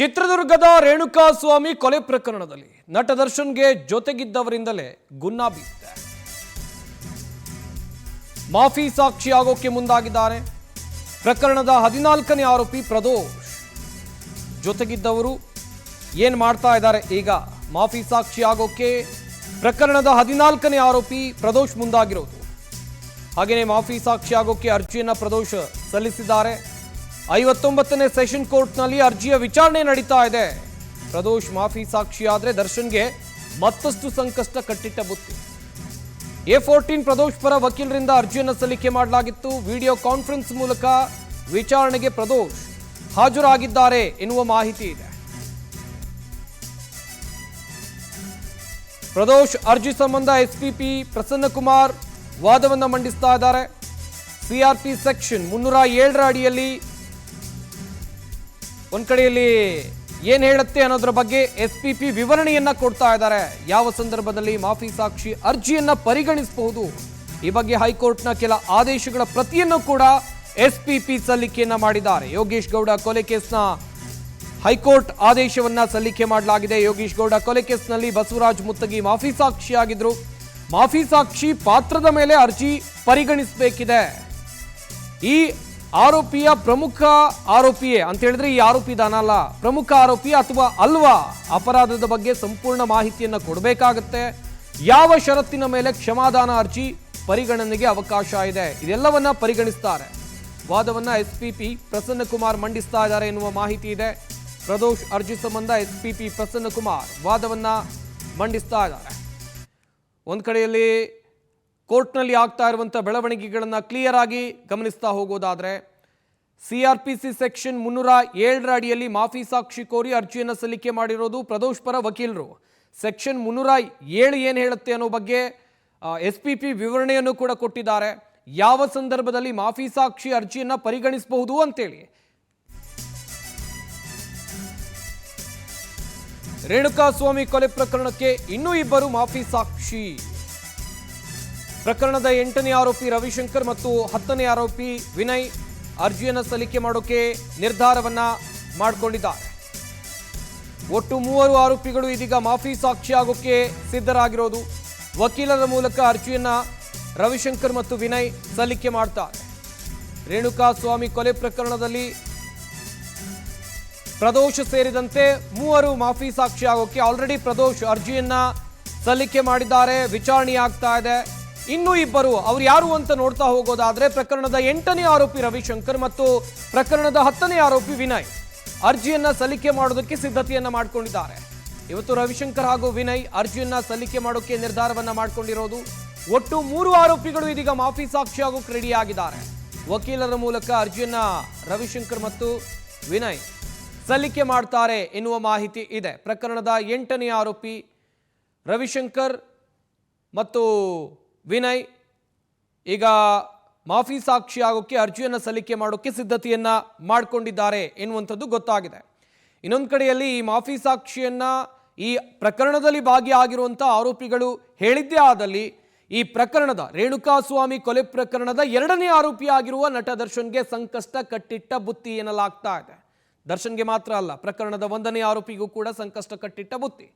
ಚಿತ್ರದುರ್ಗದ ರೇಣುಕಾಸ್ವಾಮಿ ಕೊಲೆ ಪ್ರಕರಣದಲ್ಲಿ ನಟ ದರ್ಶನ್ಗೆ ಜೊತೆಗಿದ್ದವರಿಂದಲೇ ಗುನ್ನ ಬಿದ್ದಿದೆ. ಮಾಫಿ ಸಾಕ್ಷಿಯಾಗೋಕೆ ಮುಂದಾಗಿದ್ದಾರೆ. ಪ್ರಕರಣದ 14ನೇ ಆರೋಪಿ ಪ್ರದೋಷ್. ಜೊತೆಗಿದ್ದವರು ಏನ್ ಮಾಡ್ತಾ ಇದ್ದಾರೆ? ಈಗ ಮಾಫಿ ಸಾಕ್ಷಿಯಾಗೋಕೆ ಪ್ರಕರಣದ 14ನೇ ಆರೋಪಿ ಪ್ರದೋಷ್ ಮುಂದಾಗಿರೋದು. ಹಾಗೆಯೇ ಮಾಫಿ ಸಾಕ್ಷಿಯಾಗೋಕೆ ಅರ್ಜಿಯನ್ನ ಪ್ರದೋಷ್ ಸಲ್ಲಿಸಿದ್ದಾರೆ. 59ನೇ ಸೆಷನ್ ಕೋರ್ಟ್ನಲ್ಲಿ ಅರ್ಜಿಯ ವಿಚಾರಣೆ ನಡೀತಾ ಇದೆ. ಪ್ರದೋಷ್ ಮಾಫಿ ಸಾಕ್ಷಿಯಾದ್ರೆ ದರ್ಶನ್ಗೆ ಮತ್ತಷ್ಟು ಸಂಕಷ್ಟ ಕಟ್ಟಿಟ್ಟ ಬುತ್ತಿ. A14 ಪ್ರದೋಷ್ ಪರ ವಕೀಲರಿಂದ ಅರ್ಜಿಯನ್ನು ಸಲ್ಲಿಕೆ ಮಾಡಲಾಗಿತ್ತು. ವಿಡಿಯೋ ಕಾನ್ಫರೆನ್ಸ್ ಮೂಲಕ ವಿಚಾರಣೆಗೆ ಪ್ರದೋಷ್ ಹಾಜರಾಗಿದ್ದಾರೆ ಎನ್ನುವ ಮಾಹಿತಿ ಇದೆ. ಪ್ರದೋಷ್ ಅರ್ಜಿ ಸಂಬಂಧ ಎಸ್ಪಿಪಿ ಪ್ರಸನ್ನಕುಮಾರ್ ವಾದವನ್ನು ಮಂಡಿಸ್ತಾ ಇದ್ದಾರೆ. ಸಿಆರ್ಪಿ ಸೆಕ್ಷನ್ 307 ಅಡಿಯಲ್ಲಿ ಒಂದ್ ಕಡೆಯಲ್ಲಿ ಏನ್ ಹೇಳುತ್ತೆ ಅನ್ನೋದ್ರ ಬಗ್ಗೆ ಎಸ್ಪಿಪಿ ವಿವರಣೆಯನ್ನ ಕೊಡ್ತಾ ಇದ್ದಾರೆ. ಯಾವ ಸಂದರ್ಭದಲ್ಲಿ ಮಾಫಿ ಸಾಕ್ಷಿ ಅರ್ಜಿಯನ್ನ ಪರಿಗಣಿಸಬಹುದು, ಈ ಬಗ್ಗೆ ಹೈಕೋರ್ಟ್ನ ಕೆಲ ಆದೇಶಗಳ ಪ್ರತಿಯನ್ನು ಕೂಡ ಎಸ್ಪಿಪಿ ಸಲ್ಲಿಕೆಯನ್ನ ಮಾಡಿದ್ದಾರೆ. ಯೋಗೇಶ್ ಗೌಡ ಕೊಲೆ ಕೇಸ್ನ ಹೈಕೋರ್ಟ್ ಆದೇಶವನ್ನ ಸಲ್ಲಿಕೆ ಮಾಡಲಾಗಿದೆ. ಯೋಗೇಶ್ ಗೌಡ ಕೊಲೆ ಕೇಸ್ನಲ್ಲಿ ಬಸವರಾಜ್ ಮುತ್ತಗಿ ಮಾಫಿ ಸಾಕ್ಷಿಯಾಗಿದ್ರು. ಮಾಫಿ ಸಾಕ್ಷಿ ಪಾತ್ರದ ಮೇಲೆ ಅರ್ಜಿ ಪರಿಗಣಿಸಬೇಕಿದೆ. ಈ ಆರೋಪಿಯ ಪ್ರಮುಖ ಆರೋಪಿಯೇ ಅಂತ ಹೇಳಿದ್ರೆ ಈ ಆರೋಪಿ ದಾನಲ್ಲ, ಪ್ರಮುಖ ಆರೋಪಿ ಅಥವಾ ಅಲ್ವಾ, ಅಪರಾಧದ ಬಗ್ಗೆ ಸಂಪೂರ್ಣ ಮಾಹಿತಿಯನ್ನ ಕೊಡಬೇಕಾಗತ್ತೆ. ಯಾವ ಷರತ್ತಿನ ಮೇಲೆ ಕ್ಷಮಾದಾನ ಅರ್ಜಿ ಪರಿಗಣನೆಗೆ ಅವಕಾಶ ಇದೆ, ಇದೆಲ್ಲವನ್ನ ಪರಿಗಣಿಸ್ತಾರೆ. ವಾದವನ್ನ ಎಸ್ಪಿಪಿ ಪ್ರಸನ್ನಕುಮಾರ್ ಮಂಡಿಸ್ತಾ ಇದ್ದಾರೆ ಎನ್ನುವ ಮಾಹಿತಿ ಇದೆ. ಪ್ರದೋಷ್ ಅರ್ಜಿ ಸಂಬಂಧ ಎಸ್ಪಿಪಿ ಪ್ರಸನ್ನಕುಮಾರ್ ವಾದವನ್ನ ಮಂಡಿಸ್ತಾ ಇದ್ದಾರೆ. ಒಂದ್ ಕಡೆಯಲ್ಲಿ ಕೋರ್ಟ್ನಲ್ಲಿ ಆಗ್ತಾ ಇರುವಂಥ ಬೆಳವಣಿಗೆಗಳನ್ನು ಕ್ಲಿಯರ್ ಆಗಿ ಗಮನಿಸ್ತಾ ಹೋಗೋದಾದ್ರೆ, ಸಿಆರ್ಪಿಸಿ ಸೆಕ್ಷನ್ 307 ಅಡಿಯಲ್ಲಿ ಮಾಫಿ ಸಾಕ್ಷಿ ಕೋರಿ ಅರ್ಜಿಯನ್ನು ಸಲ್ಲಿಕೆ ಮಾಡಿರೋದು ಪ್ರದೋಷ್ ಪರ ವಕೀಲರು. ಸೆಕ್ಷನ್ 307 ಏನು ಹೇಳುತ್ತೆ ಅನ್ನೋ ಬಗ್ಗೆ ಎಸ್ಪಿಪಿ ವಿವರಣೆಯನ್ನು ಕೂಡ ಕೊಟ್ಟಿದ್ದಾರೆ. ಯಾವ ಸಂದರ್ಭದಲ್ಲಿ ಮಾಫಿ ಸಾಕ್ಷಿ ಅರ್ಜಿಯನ್ನು ಪರಿಗಣಿಸಬಹುದು ಅಂತೇಳಿ. ರೇಣುಕಾಸ್ವಾಮಿ ಕೊಲೆ ಪ್ರಕರಣಕ್ಕೆ ಇನ್ನೂ ಇಬ್ಬರು ಮಾಫಿ ಸಾಕ್ಷಿ. ಪ್ರಕರಣದ 8ನೇ ಆರೋಪಿ ರವಿಶಂಕರ್ ಮತ್ತು 10ನೇ ಆರೋಪಿ ವಿನಯ್ ಅರ್ಜಿಯನ್ನು ಸಲ್ಲಿಕೆ ಮಾಡೋಕೆ ನಿರ್ಧಾರವನ್ನ ಮಾಡಿಕೊಂಡಿದ್ದಾರೆ. ಒಟ್ಟು 3 ಆರೋಪಿಗಳು ಇದೀಗ ಮಾಫಿ ಸಾಕ್ಷಿಯಾಗೋಕೆ ಸಿದ್ಧರಾಗಿರೋದು. ವಕೀಲರ ಮೂಲಕ ಅರ್ಜಿಯನ್ನ ರವಿಶಂಕರ್ ಮತ್ತು ವಿನಯ್ ಸಲ್ಲಿಕೆ ಮಾಡ್ತಾರೆ. ರೇಣುಕಾಸ್ವಾಮಿ ಕೊಲೆ ಪ್ರಕರಣದಲ್ಲಿ ಪ್ರದೋಷ್ ಸೇರಿದಂತೆ 3 ಮಾಫಿ ಸಾಕ್ಷಿಯಾಗೋಕೆ ಆಲ್ರೆಡಿ ಪ್ರದೋಷ್ ಅರ್ಜಿಯನ್ನ ಸಲ್ಲಿಕೆ ಮಾಡಿದ್ದಾರೆ. ವಿಚಾರಣೆ ಆಗ್ತಾ ಇದೆ. ಇನ್ನೂ ಇಬ್ಬರು ಅವ್ರು ಯಾರು ಅಂತ ನೋಡ್ತಾ ಹೋಗೋದಾದ್ರೆ, ಪ್ರಕರಣದ 8ನೇ ಆರೋಪಿ ರವಿಶಂಕರ್ ಮತ್ತು ಪ್ರಕರಣದ 10ನೇ ಆರೋಪಿ ವಿನಯ್ ಅರ್ಜಿಯನ್ನ ಸಲ್ಲಿಕೆ ಮಾಡೋದಕ್ಕೆ ಸಿದ್ಧತೆಯನ್ನ ಮಾಡ್ಕೊಂಡಿದ್ದಾರೆ. ಇವತ್ತು ರವಿಶಂಕರ್ ಹಾಗೂ ವಿನಯ್ ಅರ್ಜಿಯನ್ನ ಸಲ್ಲಿಕೆ ಮಾಡೋಕೆ ನಿರ್ಧಾರವನ್ನ ಮಾಡ್ಕೊಂಡಿರೋದು. ಒಟ್ಟು 3 ಆರೋಪಿಗಳು ಇದೀಗ ಮಾಫಿ ಸಾಕ್ಷಿಯಾಗೋಕೆ ರೆಡಿ ಆಗಿದ್ದಾರೆ. ವಕೀಲರ ಮೂಲಕ ಅರ್ಜಿಯನ್ನ ರವಿಶಂಕರ್ ಮತ್ತು ವಿನಯ್ ಸಲ್ಲಿಕೆ ಮಾಡ್ತಾರೆ ಎನ್ನುವ ಮಾಹಿತಿ ಇದೆ. ಪ್ರಕರಣದ 8ನೇ ಆರೋಪಿ ರವಿಶಂಕರ್ ಮತ್ತು ವಿನಯ್ ಈಗ ಮಾಫಿ ಸಾಕ್ಷಿಯಾಗೋಕೆ ಅರ್ಜಿಯನ್ನು ಸಲ್ಲಿಕೆ ಮಾಡೋಕೆ ಸಿದ್ಧತೆಯನ್ನ ಮಾಡಿಕೊಂಡಿದ್ದಾರೆ ಎನ್ನುವಂಥದ್ದು ಗೊತ್ತಾಗಿದೆ. ಇನ್ನೊಂದು ಕಡೆಯಲ್ಲಿ ಈ ಮಾಫಿ ಸಾಕ್ಷಿಯನ್ನ ಈ ಪ್ರಕರಣದಲ್ಲಿ ಭಾಗಿಯಾಗಿರುವಂಥ ಆರೋಪಿಗಳು ಹೇಳಿದ್ದೇ ಆದಲ್ಲಿ ಈ ಪ್ರಕರಣದ ರೇಣುಕಾಸ್ವಾಮಿ ಕೊಲೆ ಪ್ರಕರಣದ 2ನೇ ಆರೋಪಿಯಾಗಿರುವ ನಟ ದರ್ಶನ್ಗೆ ಸಂಕಷ್ಟ ಕಟ್ಟಿಟ್ಟ ಬುತ್ತಿ ಎನ್ನಲಾಗ್ತಾ ಇದೆ. ದರ್ಶನ್ಗೆ ಮಾತ್ರ ಅಲ್ಲ, ಪ್ರಕರಣದ 1ನೇ ಆರೋಪಿಗೂ ಕೂಡ ಸಂಕಷ್ಟ ಕಟ್ಟಿಟ್ಟ ಬುತ್ತಿ.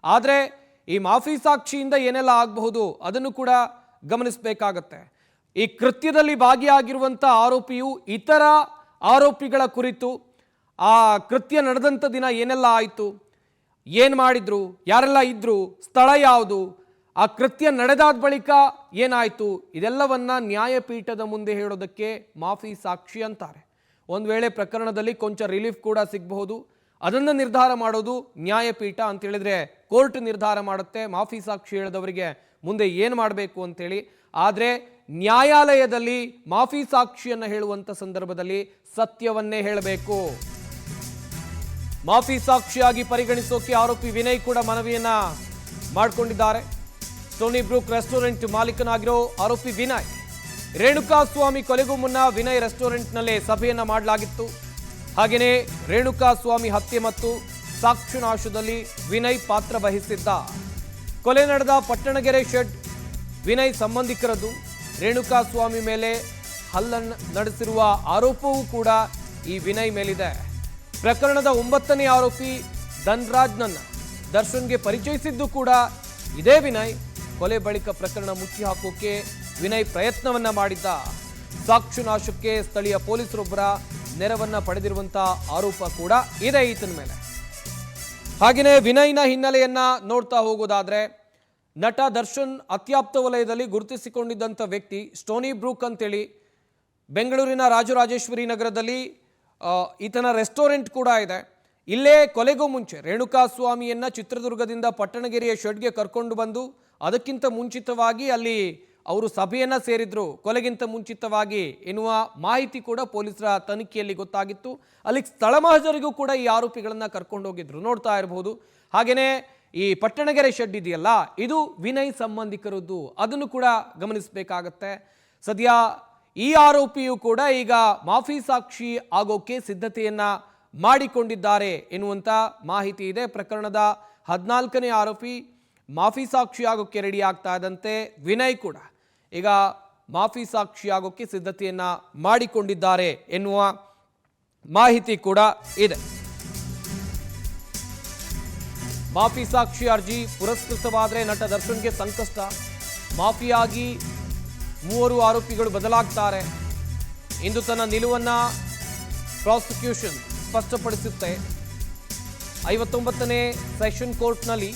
ಆದರೆ ಈ ಮಾಫಿ ಸಾಕ್ಷಿಯಿಂದ ಏನೆಲ್ಲ ಆಗಬಹುದು ಅದನ್ನು ಕೂಡ ಗಮನಿಸಬೇಕಾಗತ್ತೆ. ಈ ಕೃತ್ಯದಲ್ಲಿ ಭಾಗಿಯಾಗಿರುವಂಥ ಆರೋಪಿಯು ಇತರ ಆರೋಪಿಗಳ ಕುರಿತು ಆ ಕೃತ್ಯ ನಡೆದಂಥ ದಿನ ಏನೆಲ್ಲ ಆಯಿತು, ಏನು ಮಾಡಿದ್ರು, ಯಾರೆಲ್ಲ ಇದ್ರು, ಸ್ಥಳ ಯಾವುದು, ಆ ಕೃತ್ಯ ನಡೆದಾದ ಬಳಿಕ ಏನಾಯಿತು, ಇದೆಲ್ಲವನ್ನ ನ್ಯಾಯಪೀಠದ ಮುಂದೆ ಹೇಳೋದಕ್ಕೆ ಮಾಫಿ ಸಾಕ್ಷಿ ಅಂತಾರೆ. ಒಂದು ವೇಳೆ ಪ್ರಕರಣದಲ್ಲಿ ಕೊಂಚ ರಿಲೀಫ್ ಕೂಡ ಸಿಗಬಹುದು. ಅದನ್ನು ನಿರ್ಧಾರ ಮಾಡೋದು ನ್ಯಾಯಪೀಠ ಅಂತ ಹೇಳಿದ್ರೆ ಕೋರ್ಟ್ ನಿರ್ಧಾರ ಮಾಡುತ್ತೆ ಮಾಫಿ ಸಾಕ್ಷಿ ಹೇಳಿದವರಿಗೆ ಮುಂದೆ ಏನು ಮಾಡಬೇಕು ಅಂತೇಳಿ. ಆದರೆ ನ್ಯಾಯಾಲಯದಲ್ಲಿ ಮಾಫಿ ಸಾಕ್ಷಿಯನ್ನು ಹೇಳುವಂಥ ಸಂದರ್ಭದಲ್ಲಿ ಸತ್ಯವನ್ನೇ ಹೇಳಬೇಕು. ಮಾಫಿ ಸಾಕ್ಷಿಯಾಗಿ ಪರಿಗಣಿಸೋಕೆ ಆರೋಪಿ ವಿನಯ್ ಕೂಡ ಮನವಿಯನ್ನ ಮಾಡಿಕೊಂಡಿದ್ದಾರೆ. ಸ್ಟೋನಿ ಬ್ರೂಕ್ ರೆಸ್ಟೋರೆಂಟ್ ಮಾಲೀಕನಾಗಿರೋ ಆರೋಪಿ ವಿನಯ್, ರೇಣುಕಾಸ್ವಾಮಿ ಕೊಲೆಗೂ ಮುನ್ನ ವಿನಯ್ ರೆಸ್ಟೋರೆಂಟ್ನಲ್ಲೇ ಸಭೆಯನ್ನ ಮಾಡಲಾಗಿತ್ತು. ಹಾಗೆಯೇ ರೇಣುಕಾಸ್ವಾಮಿ ಹತ್ಯೆ ಮತ್ತು ಸಾಕ್ಷಿನಾಶದಲ್ಲಿ ವಿನಯ್ ಪಾತ್ರ ವಹಿಸಿದ್ದ. ಕೊಲೆ ನಡೆದ ಪಟ್ಟಣಗೆರೆ ಶೆಡ್ ವಿನಯ್ ಸಂಬಂಧಿಕರದ್ದು. ರೇಣುಕಾಸ್ವಾಮಿ ಮೇಲೆ ಹಲ್ಲೆ ನಡೆಸಿರುವ ಆರೋಪವೂ ಕೂಡ ಈ ವಿನಯ್ ಮೇಲಿದೆ. ಪ್ರಕರಣದ 9ನೇ ಆರೋಪಿ ಧನ್ರಾಜ್ನನ್ನ ದರ್ಶನ್ಗೆ ಪರಿಚಯಿಸಿದ್ದು ಕೂಡ ಇದೇ ವಿನಯ್. ಕೊಲೆ ಬಳಿಕ ಪ್ರಕರಣ ಮುಚ್ಚಿ ಹಾಕೋಕೆ ವಿನಯ್ ಪ್ರಯತ್ನವನ್ನ ಮಾಡಿದ್ದ. ಸಾಕ್ಷಿ ನಾಶಕ್ಕೆ ಸ್ಥಳೀಯ ಪೊಲೀಸರೊಬ್ಬರ ನೆರವನ್ನ ಪಡೆದಿರುವಂತಹ ಆರೋಪ ಕೂಡ ಇದೆ ಈತನ ಮೇಲೆ. ಹಾಗೆಯೇ ವಿನಯ್ನ ಹಿನ್ನೆಲೆಯನ್ನ ನೋಡ್ತಾ ಹೋಗೋದಾದ್ರೆ, ನಟ ದರ್ಶನ್ ಅತ್ಯಾಪ್ತ ವಲಯದಲ್ಲಿ ಗುರುತಿಸಿಕೊಂಡಿದ್ದಂಥ ವ್ಯಕ್ತಿ ಸ್ಟೋನಿ ಬ್ರೂಕ್ ಅಂತೇಳಿ ಬೆಂಗಳೂರಿನ ರಾಜರಾಜೇಶ್ವರಿ ನಗರದಲ್ಲಿ ಈತನ ರೆಸ್ಟೋರೆಂಟ್ ಕೂಡ ಇದೆ. ಇಲ್ಲೇ ಕೊಲೆಗೂ ಮುಂಚೆ ರೇಣುಕಾಸ್ವಾಮಿಯನ್ನ ಚಿತ್ರದುರ್ಗದಿಂದ ಪಟ್ಟಣಗೆರೆಯ ಶೆಡ್ಗೆ ಕರ್ಕೊಂಡು ಬಂದು ಅದಕ್ಕಿಂತ ಮುಂಚಿತವಾಗಿ ಅಲ್ಲಿ ಅವರು ಸಭೆಯನ್ನ ಸೇರಿದ್ರು ಕೊಲೆಗಿಂತ ಮುಂಚಿತವಾಗಿ ಎನ್ನುವ ಮಾಹಿತಿ ಕೂಡ ಪೊಲೀಸರ ತನಿಖೆಯಲ್ಲಿ ಗೊತ್ತಾಗಿತ್ತು. ಅಲ್ಲಿಗೆ ಸ್ಥಳ ಮಹಜರಿಗೂ ಕೂಡ ಈ ಆರೋಪಿಗಳನ್ನ ಕರ್ಕೊಂಡು ಹೋಗಿದ್ರು, ನೋಡ್ತಾ ಇರಬಹುದು. ಹಾಗೇನೆ ಈ ಪಟ್ಟಣಗೆರೆ ಶೆಡ್ ಇದೆಯಲ್ಲ, ಇದು ವಿನಯ್ ಸಂಬಂಧಿಕರದ್ದು, ಅದನ್ನು ಕೂಡ ಗಮನಿಸಬೇಕಾಗತ್ತೆ. ಸದ್ಯ ಈ ಆರೋಪಿಯು ಕೂಡ ಈಗ ಮಾಫಿ ಸಾಕ್ಷಿ ಆಗೋಕೆ ಸಿದ್ಧತೆಯನ್ನ ಮಾಡಿಕೊಂಡಿದ್ದಾರೆ ಎನ್ನುವಂತ ಮಾಹಿತಿ ಇದೆ. ಪ್ರಕರಣದ 14ನೇ ಆರೋಪಿ ಮಾಫಿ ಸಾಕ್ಷಿ ಆಗೋಕೆ ರೆಡಿ ಆಗ್ತಾ ಇದ್ದಂತೆ ವಿನಯ್ ಕೂಡ ಈಗ ಮಾಫಿ ಸಾಕ್ಷಿ ಆಗೋಕೆ ಸಿದ್ಧತೆಯನ್ನ ಮಾಡಿಕೊಂಡಿದ್ದಾರೆ ಎನ್ನುವ ಮಾಹಿತಿ ಕೂಡ ಇದೆ. ಮಾಫಿ ಸಾಕ್ಷಿ ಅರ್ಜಿ ಪುರಸ್ಕೃತವಾದರೆ ನಟ ದರ್ಶನ್ಗೆ ಸಂಕಷ್ಟ. ಮಾಫಿಯಾಗಿ 3 ಆರೋಪಿಗಳು ಬದಲಾಗ್ತಾರೆ. ಇಂದು ತನ್ನ ನಿಲುವನ್ನ ಪ್ರಾಸಿಕ್ಯೂಷನ್ ಸ್ಪಷ್ಟಪಡಿಸುತ್ತೆ. 59ನೇ ಸೆಷನ್ ಕೋರ್ಟ್ನಲ್ಲಿ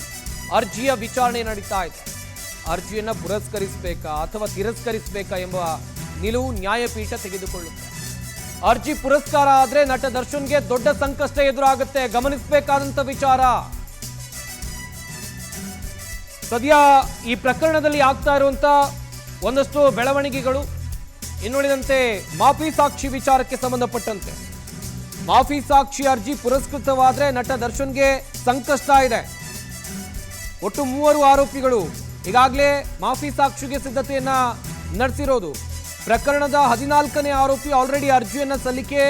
ಅರ್ಜಿಯ ವಿಚಾರಣೆ ನಡೀತಾ ಇದೆ. ಅರ್ಜಿಯನ್ನು ಪುರಸ್ಕರಿಸಬೇಕಾ ಅಥವಾ ತಿರಸ್ಕರಿಸಬೇಕಾ ಎಂಬ ನಿಲುವು ನ್ಯಾಯಪೀಠ ತೆಗೆದುಕೊಳ್ಳುತ್ತೆ. ಅರ್ಜಿ ಪುರಸ್ಕಾರ ಆದ್ರೆ ನಟ ದರ್ಶನ್ಗೆ ದೊಡ್ಡ ಸಂಕಷ್ಟ ಎದುರಾಗುತ್ತೆ, ಗಮನಿಸಬೇಕಾದಂತ ವಿಚಾರ. ಸದ್ಯ ಈ ಪ್ರಕರಣದಲ್ಲಿ ಆಗ್ತಾ ಇರುವಂತ ಒಂದಷ್ಟು ಬೆಳವಣಿಗೆಗಳು, ಇನ್ನುಳಿದಂತೆ ಮಾಫಿ ಸಾಕ್ಷಿ ವಿಚಾರಕ್ಕೆ ಸಂಬಂಧಪಟ್ಟಂತೆ ಮಾಫಿ ಸಾಕ್ಷಿ ಅರ್ಜಿ ಪುರಸ್ಕೃತವಾದ್ರೆ ನಟ ದರ್ಶನ್ಗೆ ಸಂಕಷ್ಟ ಇದೆ. ಒಟ್ಟು 3 ಆರೋಪಿಗಳು ಈಗಾಗಲೇ ಮಾಫಿ ಸಾಕ್ಷಿಗೆ ಸಿದ್ಧತೆಯನ್ನ ನಡೆಸಿರೋದು. ಪ್ರಕರಣದ 14ನೇ ಆರೋಪಿ ಆಲ್ರೆಡಿ ಅರ್ಜಿಯನ್ನ ಸಲ್ಲಿಕೆ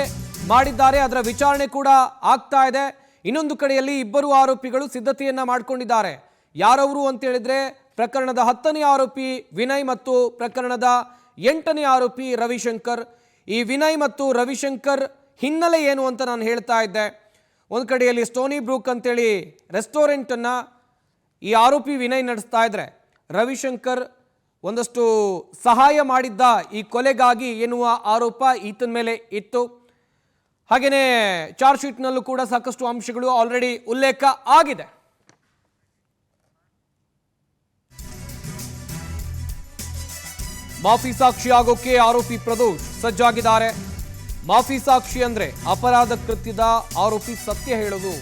ಮಾಡಿದ್ದಾರೆ, ಅದರ ವಿಚಾರಣೆ ಕೂಡ ಆಗ್ತಾ ಇದೆ. ಇನ್ನೊಂದು ಕಡೆಯಲ್ಲಿ 2 ಆರೋಪಿಗಳು ಸಿದ್ಧತೆಯನ್ನ ಮಾಡಿಕೊಂಡಿದ್ದಾರೆ. ಯಾರವರು ಅಂತ ಹೇಳಿದ್ರೆ ಪ್ರಕರಣದ 10ನೇ ಆರೋಪಿ ವಿನಯ್ ಮತ್ತು ಪ್ರಕರಣದ 8ನೇ ಆರೋಪಿ ರವಿಶಂಕರ್. ಈ ವಿನಯ್ ಮತ್ತು ರವಿಶಂಕರ್ ಹಿನ್ನೆಲೆ ಏನು ಅಂತ ನಾನು ಹೇಳ್ತಾ ಇದ್ದೆ. ಒಂದು ಕಡೆಯಲ್ಲಿ ಸ್ಟೋನಿ ಬ್ರೂಕ್ ಅಂತೇಳಿ ರೆಸ್ಟೋರೆಂಟನ್ನು ಈ ಆರೋಪಿ ವಿನಯ್ ನಡೆಸ್ತಾ ಇದ್ರೆ, ರವಿಶಂಕರ್ ಒಂದಷ್ಟು ಸಹಾಯ ಮಾಡಿದ್ದ ಈ ಕೊಲೆಗಾಗಿ ಎನ್ನುವ ಆರೋಪ ಈತನ ಮೇಲೆ ಇತ್ತು. ಹಾಗೆಯೇ ಚಾರ್ಜ್ ಶೀಟ್ನಲ್ಲೂ ಕೂಡ ಸಾಕಷ್ಟು ಅಂಶಗಳು ಆಲ್ರೆಡಿ ಉಲ್ಲೇಖ ಆಗಿದೆ. ಮಾಫಿ ಸಾಕ್ಷಿ ಆಗೋಕೆ ಆರೋಪಿ ಪ್ರದೋಷ್ ಸಜ್ಜಾಗಿದ್ದಾರೆ. ಮಾಫಿ ಸಾಕ್ಷಿ ಅಂದ್ರೆ ಅಪರಾಧ ಕೃತ್ಯದ ಆರೋಪಿ ಸತ್ಯ ಹೇಳೋದು,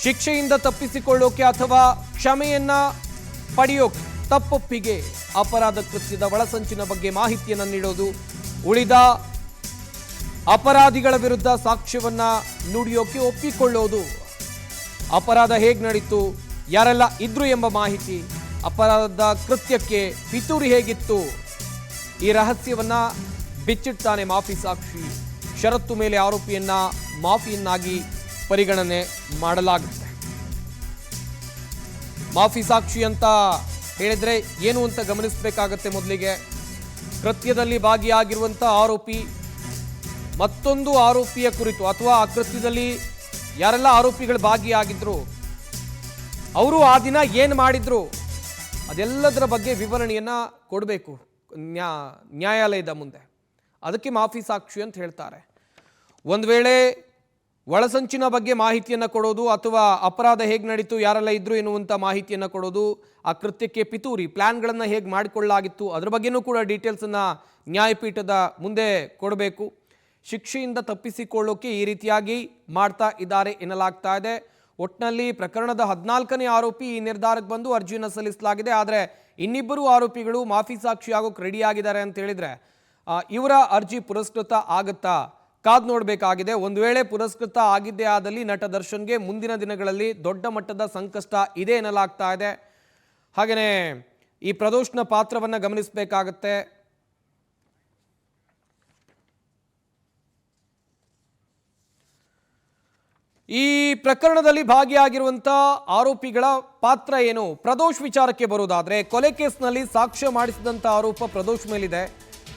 ಶಿಕ್ಷೆಯಿಂದ ತಪ್ಪಿಸಿಕೊಳ್ಳೋಕೆ ಅಥವಾ ಕ್ಷಮೆಯನ್ನ ಪಡೆಯೋಕೆ ತಪ್ಪೊಪ್ಪಿಗೆ ಅಪರಾಧ ಕೃತ್ಯದ ಒಳಸಂಚಿನ ಬಗ್ಗೆ ಮಾಹಿತಿಯನ್ನು ನೀಡೋದು, ಉಳಿದ ಅಪರಾಧಿಗಳ ವಿರುದ್ಧ ಸಾಕ್ಷ್ಯವನ್ನ ನುಡಿಯೋಕೆ ಒಪ್ಪಿಕೊಳ್ಳೋದು, ಅಪರಾಧ ಹೇಗೆ ನಡೀತು, ಯಾರೆಲ್ಲ ಇದ್ರು ಎಂಬ ಮಾಹಿತಿ, ಅಪರಾಧದ ಕೃತ್ಯಕ್ಕೆ ಪಿತೂರಿ ಹೇಗಿತ್ತು, ಈ ರಹಸ್ಯವನ್ನ ಬಿಚ್ಚಿಡ್ತಾನೆ ಮಾಫಿ ಸಾಕ್ಷಿ. ಷರತ್ತು ಮೇಲೆ ಆರೋಪಿಯನ್ನ ಮಾಫಿಯನ್ನಾಗಿ ಪರಿಗಣನೆ ಮಾಡಲಾಗುತ್ತೆ. ಮಾಫಿ ಸಾಕ್ಷಿ ಅಂತ ಹೇಳಿದ್ರೆ ಏನು ಅಂತ ಗಮನಿಸಬೇಕಾಗತ್ತೆ. ಮೊದಲಿಗೆ ಕೃತ್ಯದಲ್ಲಿ ಭಾಗಿಯಾಗಿರುವಂಥ ಆರೋಪಿ ಮತ್ತೊಂದು ಆರೋಪಿಯ ಕುರಿತು ಅಥವಾ ಆ ಕೃತ್ಯದಲ್ಲಿ ಯಾರೆಲ್ಲ ಆರೋಪಿಗಳು ಭಾಗಿಯಾಗಿದ್ರು, ಅವರು ಆ ದಿನ ಏನು ಮಾಡಿದ್ರು, ಅದೆಲ್ಲದರ ಬಗ್ಗೆ ವಿವರಣೆಯನ್ನ ಕೊಡಬೇಕು ನ್ಯಾಯಾಲಯದ ಮುಂದೆ. ಅದಕ್ಕೆ ಮಾಫಿ ಸಾಕ್ಷಿ ಅಂತ ಹೇಳ್ತಾರೆ. ಒಂದು ವೇಳೆ ಒಳಸಂಚಿನ ಬಗ್ಗೆ ಮಾಹಿತಿಯನ್ನು ಕೊಡೋದು ಅಥವಾ ಅಪರಾಧ ಹೇಗೆ ನಡೀತು, ಯಾರೆಲ್ಲ ಇದ್ರು ಎನ್ನುವಂಥ ಮಾಹಿತಿಯನ್ನು ಕೊಡೋದು, ಆ ಕೃತ್ಯಕ್ಕೆ ಪಿತೂರಿ ಪ್ಲ್ಯಾನ್ಗಳನ್ನು ಹೇಗೆ ಮಾಡಿಕೊಳ್ಳಲಾಗಿತ್ತು ಅದರ ಬಗ್ಗೆನೂ ಕೂಡ ಡೀಟೇಲ್ಸನ್ನು ನ್ಯಾಯಪೀಠದ ಮುಂದೆ ಕೊಡಬೇಕು. ಶಿಕ್ಷೆಯಿಂದ ತಪ್ಪಿಸಿಕೊಳ್ಳೋಕೆ ಈ ರೀತಿಯಾಗಿ ಮಾಡ್ತಾ ಇದ್ದಾರೆ ಎನ್ನಲಾಗ್ತಾ ಇದೆ. ಒಟ್ಟಿನಲ್ಲಿ ಪ್ರಕರಣದ 14ನೇ ಆರೋಪಿ ಈ ನಿರ್ಧಾರಕ್ಕೆ ಬಂದು ಅರ್ಜಿಯನ್ನು ಸಲ್ಲಿಸಲಾಗಿದೆ. ಆದರೆ ಇನ್ನಿಬ್ಬರು ಆರೋಪಿಗಳು ಮಾಫಿ ಸಾಕ್ಷಿ ಆಗೋಕೆ ರೆಡಿಯಾಗಿದ್ದಾರೆ ಅಂತ ಹೇಳಿದರೆ ಇವರ ಅರ್ಜಿ ಪುರಸ್ಕೃತ ಆಗುತ್ತಾ ಕಾದು ನೋಡಬೇಕಾಗಿದೆ. ಒಂದು ವೇಳೆ ಪುರಸ್ಕೃತ ಆಗಿದ್ದೇ ಆದಲ್ಲಿ ನಟ ದರ್ಶನ್ಗೆ ಮುಂದಿನ ದಿನಗಳಲ್ಲಿ ದೊಡ್ಡ ಮಟ್ಟದ ಸಂಕಷ್ಟ ಇದೆ ಎನ್ನಲಾಗ್ತಾ ಇದೆ. ಹಾಗೆಯೇ ಈ ಪ್ರದೋಷ್ನ ಪಾತ್ರವನ್ನು ಗಮನಿಸಬೇಕಾಗತ್ತೆ. ಈ ಪ್ರಕರಣದಲ್ಲಿ ಭಾಗಿಯಾಗಿರುವಂಥ ಆರೋಪಿಗಳ ಪಾತ್ರ ಏನು? ಪ್ರದೋಷ್ ವಿಚಾರಕ್ಕೆ ಬರುವುದಾದ್ರೆ, ಕೊಲೆ ಕೇಸ್ನಲ್ಲಿ ಸಾಕ್ಷ್ಯ ಮಾಡಿಸಿದಂಥ ಆರೋಪ ಪ್ರದೋಷ್ ಮೇಲಿದೆ.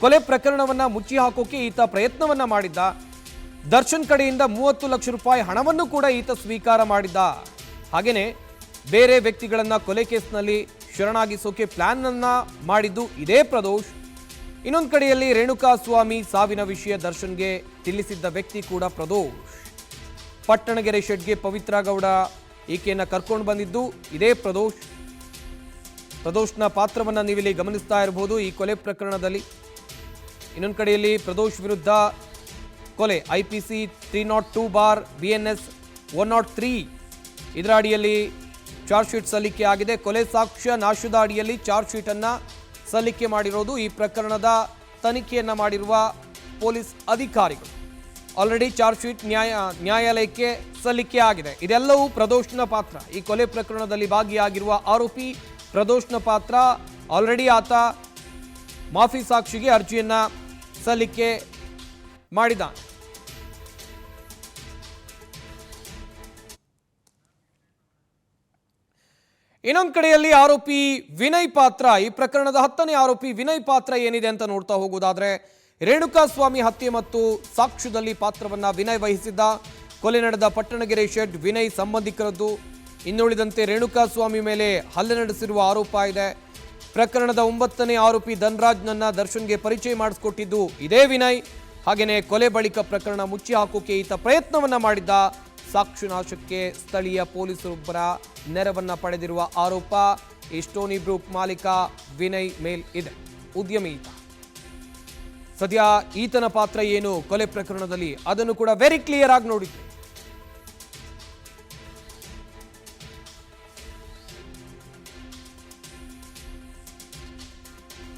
ಕೊಲೆ ಪ್ರಕರಣವನ್ನ ಮುಚ್ಚಿ ಹಾಕೋಕೆ ಈತ ಪ್ರಯತ್ನವನ್ನ ಮಾಡಿದ್ದ. ದರ್ಶನ್ ಕಡೆಯಿಂದ 30 ಲಕ್ಷ ರೂಪಾಯಿ ಹಣವನ್ನು ಕೂಡ ಈತ ಸ್ವೀಕಾರ ಮಾಡಿದ್ದ. ಹಾಗೇನೆ ಬೇರೆ ವ್ಯಕ್ತಿಗಳನ್ನ ಕೊಲೆ ಕೇಸ್ನಲ್ಲಿ ಶರಣಾಗಿಸೋಕೆ ಪ್ಲಾನ್ ಅನ್ನ ಮಾಡಿದ್ದು ಇದೇ ಪ್ರದೋಷ್. ಇನ್ನೊಂದು ಕಡೆಯಲ್ಲಿ ರೇಣುಕಾಸ್ವಾಮಿ ಸಾವಿನ ವಿಷಯ ದರ್ಶನ್ಗೆ ತಿಳಿಸಿದ್ದ ವ್ಯಕ್ತಿ ಕೂಡ ಪ್ರದೋಷ್. ಪಟ್ಟಣಗೆರೆ ಶೆಡ್ಗೆ ಪವಿತ್ರ ಗೌಡ ಈಕೆಯನ್ನ ಕರ್ಕೊಂಡು ಬಂದಿದ್ದು ಇದೇ ಪ್ರದೋಷ್. ಪ್ರದೋಷ್ನ ಪಾತ್ರವನ್ನ ನೀವಿಲ್ಲಿ ಗಮನಿಸ್ತಾ ಇರಬಹುದು ಈ ಕೊಲೆ ಪ್ರಕರಣದಲ್ಲಿ. ಇನ್ನೊಂದು ಕಡೆಯಲ್ಲಿ ಪ್ರದೋಷ್ ವಿರುದ್ಧ ಕೊಲೆ IPC 302 BNS 103 ಇದರ ಅಡಿಯಲ್ಲಿ ಚಾರ್ಜ್ ಶೀಟ್ ಸಲ್ಲಿಕೆ ಆಗಿದೆ. ಕೊಲೆ ಸಾಕ್ಷ್ಯ ನಾಶದ ಅಡಿಯಲ್ಲಿ ಚಾರ್ಜ್ ಶೀಟ್ ಅನ್ನ ಸಲ್ಲಿಕೆ ಮಾಡಿರೋದು ಈ ಪ್ರಕರಣದ ತನಿಖೆಯನ್ನ ಮಾಡಿರುವ ಪೊಲೀಸ್ ಅಧಿಕಾರಿಗಳು. ಆಲ್ರೆಡಿ ಚಾರ್ಜ್ ಶೀಟ್ ನ್ಯಾಯಾಲಯಕ್ಕೆ ಸಲ್ಲಿಕೆ ಆಗಿದೆ. ಇದೆಲ್ಲವೂ ಪ್ರದೋಷ್ನ ಪಾತ್ರ. ಈ ಕೊಲೆ ಪ್ರಕರಣದಲ್ಲಿ ಭಾಗಿಯಾಗಿರುವ ಆರೋಪಿ ಪ್ರದೋಷ್ನ ಪಾತ್ರ. ಆಲ್ರೆಡಿ ಆತ ಮಾಫಿ ಸಾಕ್ಷಿಗೆ ಅರ್ಜಿಯನ್ನ ಸಲ್ಲಿಕೆ ಮಾಡಿದ್ದಾನೆ. ಇನ್ನೊಂದು ಕಡೆಯಲ್ಲಿ ಆರೋಪಿ ವಿನಯ್ ಪಾತ್ರ, ಈ ಪ್ರಕರಣದ 10ನೇ ಆರೋಪಿ ವಿನಯ್ ಪಾತ್ರ ಏನಿದೆ ಅಂತ ನೋಡ್ತಾ ಹೋಗುವುದಾದ್ರೆ, ರೇಣುಕಾಸ್ವಾಮಿ ಹತ್ಯೆ ಮತ್ತು ಸಾಕ್ಷ್ಯದಲ್ಲಿ ಪಾತ್ರವನ್ನ ವಿನಯ್ ವಹಿಸಿದ್ದ. ಕೊಲೆ ನಡೆದ ಪಟ್ಟಣಗೆರೆ ಶೆಡ್ ವಿನಯ್ ಸಂಬಂಧಿಕರದ್ದು. ಇನ್ನುಳಿದಂತೆ ರೇಣುಕಾಸ್ವಾಮಿ ಮೇಲೆ ಹಲ್ಲೆ ನಡೆಸಿರುವ ಆರೋಪ ಇದೆ. ಪ್ರಕರಣದ 9ನೇ ಆರೋಪಿ ಧನ್ರಾಜ್ನನ್ನ ದರ್ಶನ್ಗೆ ಪರಿಚಯ ಮಾಡಿಸ್ಕೊಟ್ಟಿದ್ದು ಇದೇ ವಿನಯ್. ಹಾಗೆಯೇ ಕೊಲೆ ಬಳಿಕ ಪ್ರಕರಣ ಮುಚ್ಚಿ ಹಾಕೋಕೆ ಈತ ಪ್ರಯತ್ನವನ್ನ ಮಾಡಿದ್ದ. ಸಾಕ್ಷಿ ನಾಶಕ್ಕೆ ಸ್ಥಳೀಯ ಪೊಲೀಸರೊಬ್ಬರ ನೆರವನ್ನ ಪಡೆದಿರುವ ಆರೋಪ ಈ ಸ್ಟೋನಿ ಬ್ರೂಕ್ ಮಾಲೀಕ ವಿನಯ್ ಮೇಲ್ ಇದೆ. ಉದ್ಯಮಿ ಈತ. ಸದ್ಯ ಈತನ ಪಾತ್ರ ಏನು ಕೊಲೆ ಪ್ರಕರಣದಲ್ಲಿ ಅದನ್ನು ಕೂಡ ವೆರಿ ಕ್ಲಿಯರ್ ಆಗಿ ನೋಡಿದ್ವಿ.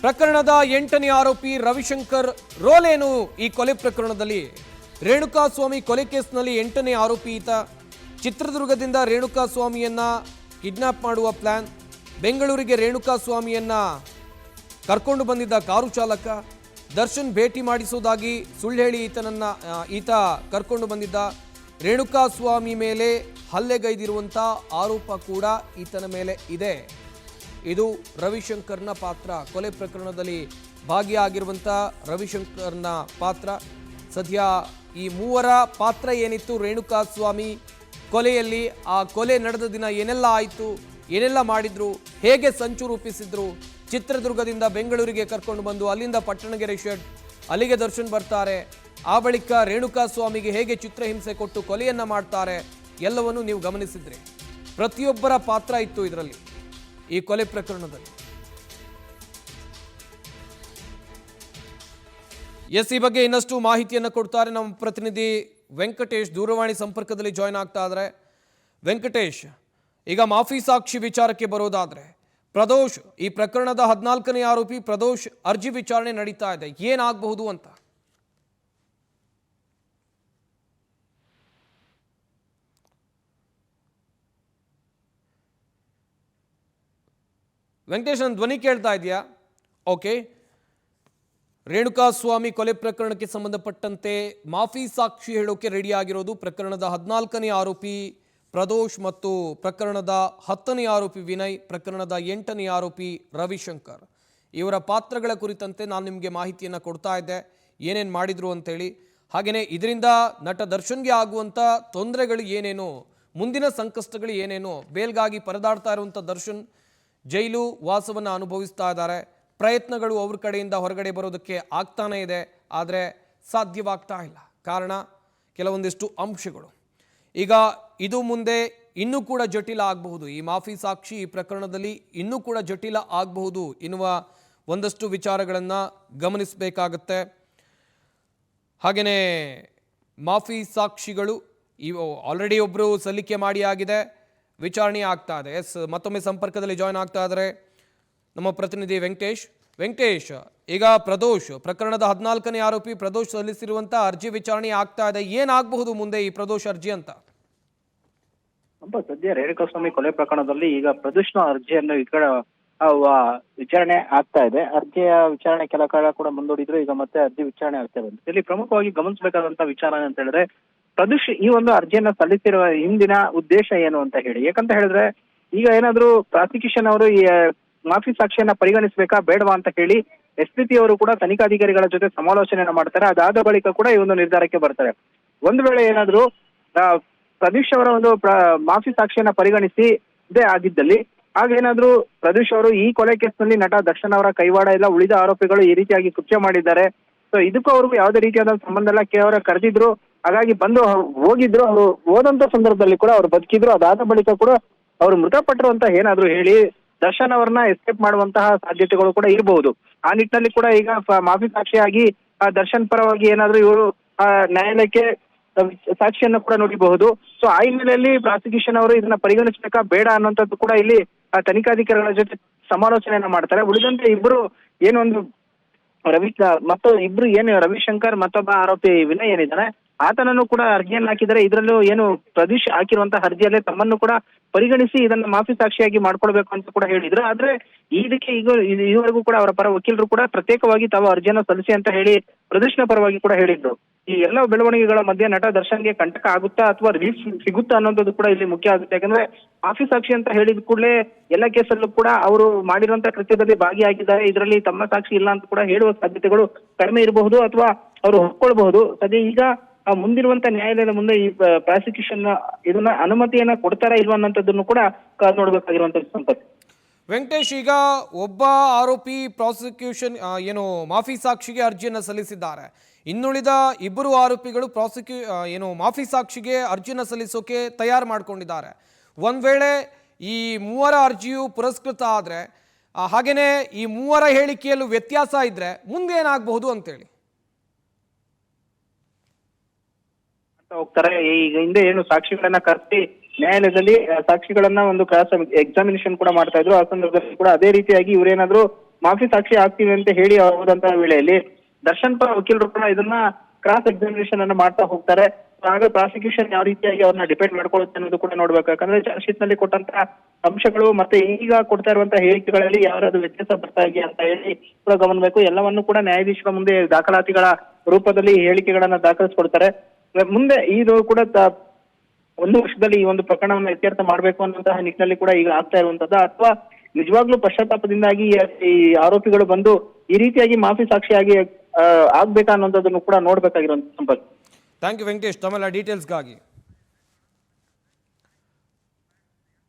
ಪ್ರಕರಣದ 8ನೇ ಆರೋಪಿ ರವಿಶಂಕರ್ ರೋಲ್ ಏನು ಈ ಕೊಲೆ ಪ್ರಕರಣದಲ್ಲಿ? ರೇಣುಕಾಸ್ವಾಮಿ ಕೊಲೆ ಕೇಸ್ನಲ್ಲಿ 8ನೇ ಆರೋಪಿ ಈತ. ಚಿತ್ರದುರ್ಗದಿಂದ ರೇಣುಕಾಸ್ವಾಮಿಯನ್ನ ಕಿಡ್ನಾಪ್ ಮಾಡುವ ಪ್ಲಾನ್. ಬೆಂಗಳೂರಿಗೆ ರೇಣುಕಾಸ್ವಾಮಿಯನ್ನ ಕರ್ಕೊಂಡು ಬಂದಿದ್ದ ಕಾರು ಚಾಲಕ. ದರ್ಶನ್ ಭೇಟಿ ಮಾಡಿಸುವುದಾಗಿ ಸುಳ್ಳು ಹೇಳಿ ಈತ ಕರ್ಕೊಂಡು ಬಂದಿದ್ದ. ರೇಣುಕಾಸ್ವಾಮಿ ಮೇಲೆ ಹಲ್ಲೆಗೈದಿರುವಂಥ ಆರೋಪ ಕೂಡ ಈತನ ಮೇಲೆ ಇದೆ. ಇದು ರವಿಶಂಕರ್ನ ಪಾತ್ರ. ಕೊಲೆ ಪ್ರಕರಣದಲ್ಲಿ ಭಾಗಿಯಾಗಿರುವಂಥ ರವಿಶಂಕರ್ನ ಪಾತ್ರ. ಸದ್ಯ ಈ ಮೂವರ ಪಾತ್ರ ಏನಿತ್ತು ರೇಣುಕಾಸ್ವಾಮಿ ಕೊಲೆಯಲ್ಲಿ, ಆ ಕೊಲೆ ನಡೆದ ದಿನ ಏನೆಲ್ಲ ಆಯಿತು, ಏನೆಲ್ಲ ಮಾಡಿದ್ರು, ಹೇಗೆ ಸಂಚು ರೂಪಿಸಿದ್ರು, ಚಿತ್ರದುರ್ಗದಿಂದ ಬೆಂಗಳೂರಿಗೆ ಕರ್ಕೊಂಡು ಬಂದು ಅಲ್ಲಿಂದ ಪಟ್ಟಣಗೆರೆ ಶೆಡ್ ಅಲ್ಲಿಗೆ ದರ್ಶನ್ ಬರ್ತಾರೆ, ಆ ಬಳಿಕ ರೇಣುಕಾಸ್ವಾಮಿಗೆ ಹೇಗೆ ಚಿತ್ರಹಿಂಸೆ ಕೊಟ್ಟು ಕೊಲೆಯನ್ನ ಮಾಡ್ತಾರೆ, ಎಲ್ಲವನ್ನು ನೀವು ಗಮನಿಸಿದ್ರಿ. ಪ್ರತಿಯೊಬ್ಬರ ಪಾತ್ರ ಇತ್ತು ಇದರಲ್ಲಿ, ಈ ಕೊಲೆ ಪ್ರಕರಣದಲ್ಲಿ. ಈ ಬಗ್ಗೆ ಇನ್ನಷ್ಟು ಮಾಹಿತಿಯನ್ನು ಕೊಡ್ತಾರೆ ನಮ್ಮ ಪ್ರತಿನಿಧಿ ವೆಂಕಟೇಶ್. ದೂರವಾಣಿ ಸಂಪರ್ಕದಲ್ಲಿ ಜಾಯ್ನ್ ಆಗ್ತಾ ಇದ್ದಾರೆ. ವೆಂಕಟೇಶ್, ಈಗ ಮಾಫಿ ಸಾಕ್ಷಿ ವಿಚಾರಕ್ಕೆ ಬರೋದಾದ್ರೆ, ಪ್ರದೋಷ್ ಈ ಪ್ರಕರಣದ 14ನೇ ಆರೋಪಿ ಪ್ರದೋಷ್ ಅರ್ಜಿ ವಿಚಾರಣೆ ನಡೀತಾ ಇದೆ. ಏನಾಗಬಹುದು ಅಂತ? ವೆಂಕಟೇಶ್, ನನ್ನ ಧ್ವನಿ ಕೇಳ್ತಾ ಇದೆಯಾ? ಓಕೆ. ರೇಣುಕಾಸ್ವಾಮಿ ಕೊಲೆ ಪ್ರಕರಣಕ್ಕೆ ಸಂಬಂಧಪಟ್ಟಂತೆ ಮಾಫಿ ಸಾಕ್ಷಿ ಹೇಳೋಕೆ ರೆಡಿ ಆಗಿರೋದು ಪ್ರಕರಣದ 14ನೇ ಆರೋಪಿ ಪ್ರದೋಷ್ ಮತ್ತು ಪ್ರಕರಣದ 10ನೇ ಆರೋಪಿ ವಿನಯ್, ಪ್ರಕರಣದ 8ನೇ ಆರೋಪಿ ರವಿಶಂಕರ್. ಇವರ ಪಾತ್ರಗಳ ಕುರಿತಂತೆ ನಾನು ನಿಮಗೆ ಮಾಹಿತಿಯನ್ನು ಕೊಡ್ತಾ ಇದ್ದೆ, ಏನೇನು ಮಾಡಿದ್ರು ಅಂತೇಳಿ. ಹಾಗೆಯೇ ಇದರಿಂದ ನಟ ದರ್ಶನ್ಗೆ ಆಗುವಂಥ ತೊಂದರೆಗಳು ಏನೇನು, ಮುಂದಿನ ಸಂಕಷ್ಟಗಳು ಏನೇನು, ಬೇಲ್ಗಾಗಿ ಪರದಾಡ್ತಾ ಇರುವಂಥ ದರ್ಶನ್ ಜೈಲು ವಾಸವನ್ನು ಅನುಭವಿಸ್ತಾ ಇದ್ದಾರೆ. ಪ್ರಯತ್ನಗಳು ಅವ್ರ ಕಡೆಯಿಂದ ಹೊರಗಡೆ ಬರೋದಕ್ಕೆ ಆಗ್ತಾನೇ ಇದೆ, ಆದರೆ ಸಾಧ್ಯವಾಗ್ತಾ ಇಲ್ಲ. ಕಾರಣ ಕೆಲವೊಂದಿಷ್ಟು ಅಂಶಗಳು. ಈಗ ಇದು ಮುಂದೆ ಇನ್ನೂ ಕೂಡ ಜಟಿಲ ಆಗಬಹುದು. ಈ ಮಾಫಿ ಸಾಕ್ಷಿ ಈ ಪ್ರಕರಣದಲ್ಲಿ ಇನ್ನೂ ಕೂಡ ಜಟಿಲ ಆಗಬಹುದು ಎನ್ನುವ ಒಂದಷ್ಟು ವಿಚಾರಗಳನ್ನು ಗಮನಿಸಬೇಕಾಗತ್ತೆ. ಹಾಗೆಯೇ ಮಾಫಿ ಸಾಕ್ಷಿಗಳು ಆಲ್ರೆಡಿ ಒಬ್ಬರು ಸಲ್ಲಿಕೆ ಮಾಡಿ ಆಗಿದೆ, ವಿಚಾರಣೆ ಆಗ್ತಾ ಇದೆ. ಮತ್ತೊಮ್ಮೆ ಸಂಪರ್ಕದಲ್ಲಿ ಜಾಯ್ನ್ ಆಗ್ತಾ ಇದ್ದಾರೆ ನಮ್ಮ ಪ್ರತಿನಿಧಿ ವೆಂಕಟೇಶ್. ಈಗ ಪ್ರದೋಷ್ ಪ್ರಕರಣದ 14ನೇ ಆರೋಪಿ ಪ್ರದೋಷ್ ಸಲ್ಲಿಸಿರುವಂತ ಅರ್ಜಿ ವಿಚಾರಣೆ ಆಗ್ತಾ ಇದೆ. ಏನಾಗಬಹುದು ಮುಂದೆ ಈ ಪ್ರದೋಷ್ ಅರ್ಜಿ ಅಂತ? ಸದ್ಯ ರೇಣುಕಾಸ್ವಾಮಿ ಕೊಲೆ ಪ್ರಕರಣದಲ್ಲಿ ಈಗ ಪ್ರದೋಷ್ನ ಅರ್ಜಿಯನ್ನು ಈ ಕಡೆ ವಿಚಾರಣೆ ಆಗ್ತಾ ಇದೆ. ಅರ್ಜಿಯ ವಿಚಾರಣೆ ಕೆಲ ಕಾಲ ಕೂಡ ಮುಂದೂಡಿದ್ರು, ಈಗ ಮತ್ತೆ ಅರ್ಜಿ ವಿಚಾರಣೆ ಆಗ್ತಾ ಇದೆ. ಇಲ್ಲಿ ಪ್ರಮುಖವಾಗಿ ಗಮನಿಸಬೇಕಾದಂತ ವಿಚಾರ ಅಂತ ಹೇಳಿದ್ರೆ, ಪ್ರದೋಷ್ ಈ ಒಂದು ಅರ್ಜಿಯನ್ನ ಸಲ್ಲಿಸಿರುವ ಹಿಂದಿನ ಉದ್ದೇಶ ಏನು ಅಂತ ಹೇಳಿ. ಯಾಕಂತ ಹೇಳಿದ್ರೆ, ಈಗ ಏನಾದ್ರು ಪ್ರಾಸಿಕ್ಯೂಷನ್ ಅವರು ಈ ಮಾಫಿ ಸಾಕ್ಷಿಯನ್ನ ಪರಿಗಣಿಸಬೇಕಾ ಬೇಡವಾ ಅಂತ ಹೇಳಿ SPP ಅವರು ಕೂಡ ತನಿಖಾಧಿಕಾರಿಗಳ ಜೊತೆ ಸಮಾಲೋಚನೆಯನ್ನ ಮಾಡ್ತಾರೆ. ಅದಾದ ಬಳಿಕ ಕೂಡ ಈ ಒಂದು ನಿರ್ಧಾರಕ್ಕೆ ಬರ್ತಾರೆ. ಒಂದು ವೇಳೆ ಏನಾದ್ರು ಪ್ರದೀಶ್ ಅವರ ಒಂದು ಮಾಫಿ ಸಾಕ್ಷಿಯನ್ನ ಪರಿಗಣಿಸಿ ಇದೇ ಆಗಿದ್ದಲ್ಲಿ ಆಗೇನಾದ್ರೂ ಪ್ರದೀಶ್ ಅವರು ಈ ಕೊಲೆ ಕೇಸ್ನಲ್ಲಿ ನಟ ದರ್ಶನ್ ಅವರ ಕೈವಾಡ ಇಲ್ಲ, ಉಳಿದ ಆರೋಪಿಗಳು ಈ ರೀತಿಯಾಗಿ ಕೃತ್ಯ ಮಾಡಿದ್ದಾರೆ, ಸೊ ಇದಕ್ಕೂ ಅವ್ರಿಗೂ ಯಾವುದೇ ರೀತಿಯಾದ ಸಂಬಂಧ ಇಲ್ಲ, ಕೇವಲ ಕರೆದಿದ್ರು, ಹಾಗಾಗಿ ಬಂದು ಹೋಗಿದ್ರು, ಅವರು ಹೋದಂತ ಸಂದರ್ಭದಲ್ಲಿ ಕೂಡ ಅವ್ರು ಬದುಕಿದ್ರು, ಅದಾದ ಬಳಿಕ ಕೂಡ ಅವರು ಮೃತಪಟ್ಟರು ಅಂತ ಏನಾದ್ರು ಹೇಳಿ ದರ್ಶನ್ ಅವರನ್ನ ಎಸ್ಕೇಪ್ ಮಾಡುವಂತಹ ಸಾಧ್ಯತೆಗಳು ಕೂಡ ಇರಬಹುದು. ಆ ನಿಟ್ಟಿನಲ್ಲಿ ಕೂಡ ಈಗ ಮಾಫಿ ಸಾಕ್ಷಿಯಾಗಿ ದರ್ಶನ್ ಪರವಾಗಿ ಏನಾದ್ರು ಇವರು ನ್ಯಾಯಾಲಯಕ್ಕೆ ಸಾಕ್ಷಿಯನ್ನು ಕೂಡ ನುಡಿಬಹುದು. ಸೊ ಆ ಹಿನ್ನೆಲೆಯಲ್ಲಿ ಪ್ರಾಸಿಕ್ಯೂಷನ್ ಅವರು ಇದನ್ನ ಪರಿಗಣಿಸಬೇಕಾ ಬೇಡ ಅನ್ನುವಂಥದ್ದು ಕೂಡ ಇಲ್ಲಿ ತನಿಖಾಧಿಕಾರಿಗಳ ಜೊತೆ ಸಮಾಲೋಚನೆಯನ್ನ ಮಾಡ್ತಾರೆ. ಉಳಿದಂತೆ ಇಬ್ರು ಏನೊಂದು ರವಿಶಂಕರ್ ಮತ್ತೊಬ್ಬ ಆರೋಪಿ ವಿನಯ್ ಏನಿದ್ದಾನೆ ಆತನನ್ನು ಕೂಡ ಅರ್ಜಿಯನ್ನು ಹಾಕಿದರೆ, ಇದರಲ್ಲೂ ಏನು ಪ್ರದೀಶ್ ಹಾಕಿರುವಂತಹ ಅರ್ಜಿಯಲ್ಲೇ ತಮ್ಮನ್ನು ಕೂಡ ಪರಿಗಣಿಸಿ ಇದನ್ನ ಮಾಫಿ ಸಾಕ್ಷಿಯಾಗಿ ಮಾಡ್ಕೊಳ್ಬೇಕು ಅಂತ ಕೂಡ ಹೇಳಿದ್ರು. ಆದ್ರೆ ಇದಕ್ಕೆ ಈವರೆಗೂ ಕೂಡ ಅವರ ಪರ ವಕೀಲರು ಕೂಡ ಪ್ರತ್ಯೇಕವಾಗಿ ತಾವು ಅರ್ಜಿಯನ್ನು ಸಲ್ಲಿಸಿ ಅಂತ ಹೇಳಿ ಪ್ರದೀಶ್ನ ಪರವಾಗಿ ಕೂಡ ಹೇಳಿದ್ರು. ಈ ಎಲ್ಲ ಬೆಳವಣಿಗೆಗಳ ಮಧ್ಯೆ ನಟ ದರ್ಶನ್ಗೆ ಕಂಟಕ ಆಗುತ್ತಾ ಅಥವಾ ರಿಲೀಫ್ ಸಿಗುತ್ತಾ ಅನ್ನೋದು ಕೂಡ ಇಲ್ಲಿ ಮುಖ್ಯ ಆಗುತ್ತೆ. ಯಾಕಂದ್ರೆ ಮಾಫಿ ಸಾಕ್ಷಿ ಅಂತ ಹೇಳಿದ ಕೂಡಲೇ ಎಲ್ಲ ಕೇಸಲ್ಲೂ ಕೂಡ ಅವರು ಮಾಡಿರುವಂತಹ ಕೃತ್ಯದಲ್ಲಿ ಭಾಗಿಯಾಗಿದ್ದಾರೆ, ಇದರಲ್ಲಿ ತಮ್ಮ ಸಾಕ್ಷಿ ಇಲ್ಲ ಅಂತ ಕೂಡ ಹೇಳುವ ಸಾಧ್ಯತೆಗಳು ಕಡಿಮೆ ಇರಬಹುದು ಅಥವಾ ಅವರು ಒಪ್ಕೊಳ್ಬಹುದು. ಸದ್ಯ ಈಗ ಮುಂದಿರುವಂತ ನ್ಯಾಯಾಲಯದ ಮುಂದೆ ಈ ಪ್ರಾಸಿಕ್ಯೂಷನ್ ಇದನ್ನ ಅನುಮತಿಯನ್ನ ಕೊಡ್ತಾರಾ ಇಲ್ವಾ ಅನ್ನೋಂಥದ್ದನ್ನು ಕೂಡ ಕಾದು ನೋಡ್ಬೇಕಾಗಿರುವಂತದ್ದು ಸಂಪತ್. ವೆಂಕಟೇಶ್, ಈಗ ಒಬ್ಬ ಆರೋಪಿ ಪ್ರಾಸಿಕ್ಯೂಷನ್ ಮಾಫಿ ಸಾಕ್ಷಿಗೆ ಅರ್ಜಿಯನ್ನು ಸಲ್ಲಿಸಿದ್ದಾರೆ, ಇನ್ನುಳಿದ ಇಬ್ಬರು ಆರೋಪಿಗಳು ಮಾಫಿ ಸಾಕ್ಷಿಗೆ ಅರ್ಜಿಯನ್ನು ಸಲ್ಲಿಸೋಕೆ ತಯಾರು ಮಾಡ್ಕೊಂಡಿದ್ದಾರೆ. ಒಂದ್ ವೇಳೆ ಈ ಮೂವರ ಅರ್ಜಿಯು ಪುರಸ್ಕೃತ ಆದ್ರೆ ಹಾಗೇನೆ ಈ ಮೂವರ ಹೇಳಿಕೆಯಲ್ಲೂ ವ್ಯತ್ಯಾಸ ಇದ್ರೆ ಮುಂದೆ ಏನಾಗಬಹುದು ಅಂತೇಳಿ ಹೋಗ್ತಾರೆ. ಈಗ ಹಿಂದೆ ಏನು ಸಾಕ್ಷಿಗಳನ್ನ ಕರೆಸಿ ನ್ಯಾಯಾಲಯದಲ್ಲಿ ಸಾಕ್ಷಿಗಳನ್ನ ಒಂದು ಕ್ರಾಸ್ ಎಕ್ಸಾಮಿನೇಷನ್ ಕೂಡ ಮಾಡ್ತಾ ಇದ್ರು. ಆ ಸಂದರ್ಭದಲ್ಲಿ ಕೂಡ ಅದೇ ರೀತಿಯಾಗಿ ಇವರೇನಾದ್ರು ಮಾಫಿ ಸಾಕ್ಷಿ ಆಗ್ತೀವಿ ಅಂತ ಹೇಳಿ ಹೋದಂತಹ ವೇಳೆಯಲ್ಲಿ ದರ್ಶನ್ ಪರ ವಕೀಲರು ಕೂಡ ಇದನ್ನ ಕ್ರಾಸ್ ಎಕ್ಸಾಮಿನೇಷನ್ ಅನ್ನ ಮಾಡ್ತಾ ಹೋಗ್ತಾರೆ. ಆಗ ಪ್ರಾಸಿಕ್ಯೂಷನ್ ಯಾವ ರೀತಿಯಾಗಿ ಅವ್ರನ್ನ ಡಿಪೆಂಡ್ ಮಾಡ್ಕೊಳ್ಳುತ್ತೆ ಅನ್ನೋದು ಕೂಡ ನೋಡ್ಬೇಕು. ಯಾಕಂದ್ರೆ ಚಾರ್ಜ್ ಶೀಟ್ ನಲ್ಲಿ ಕೊಟ್ಟಂತಹ ಅಂಶಗಳು ಮತ್ತೆ ಈಗ ಕೊಡ್ತಾ ಇರುವಂತಹ ಹೇಳಿಕೆಗಳಲ್ಲಿ ಯಾವ್ದಾದ್ರು ವ್ಯತ್ಯಾಸ ಬರ್ತಾ ಇದೆಯಾ ಅಂತ ಹೇಳಿ ಕೂಡ ಗಮನಿಸಬೇಕು. ಎಲ್ಲವನ್ನು ಕೂಡ ನ್ಯಾಯಾಧೀಶರ ಮುಂದೆ ದಾಖಲಾತಿಗಳ ರೂಪದಲ್ಲಿ ಹೇಳಿಕೆಗಳನ್ನ ದಾಖಲಿಸ್ಕೊಡ್ತಾರೆ. ಮುಂದೆ ಇದು ಕೂಡ 1 ವರ್ಷದಲ್ಲಿ ಈ ಒಂದು ಪ್ರಕರಣವನ್ನು ಇತ್ಯರ್ಥ ಮಾಡ್ಬೇಕು ಅನ್ನುವಂತಹ ನಿಟ್ಟಿನಲ್ಲಿ ಕೂಡ ಈಗ ಆಗ್ತಾ ಇರುವಂತದ್ದು, ಅಥವಾ ನಿಜವಾಗ್ಲೂ ಪಶ್ಚಾತ್ತಾಪದಿಂದಾಗಿ ಈ ಆರೋಪಿಗಳು ಬಂದು ಈ ರೀತಿಯಾಗಿ ಮಾಫಿ ಸಾಕ್ಷಿಯಾಗಿ ಆಗ್ಬೇಕಾ ಅನ್ನೋದನ್ನು ಕೂಡ ನೋಡ್ಬೇಕಾಗಿರುವಂತ ಸಂಪತ್ತು. ಥ್ಯಾಂಕ್ ಯು ವೆಂಕಟೇಶ್, ತಮ್ಮೆಲ್ಲ ಡೀಟೇಲ್ಸ್ಗಾಗಿ.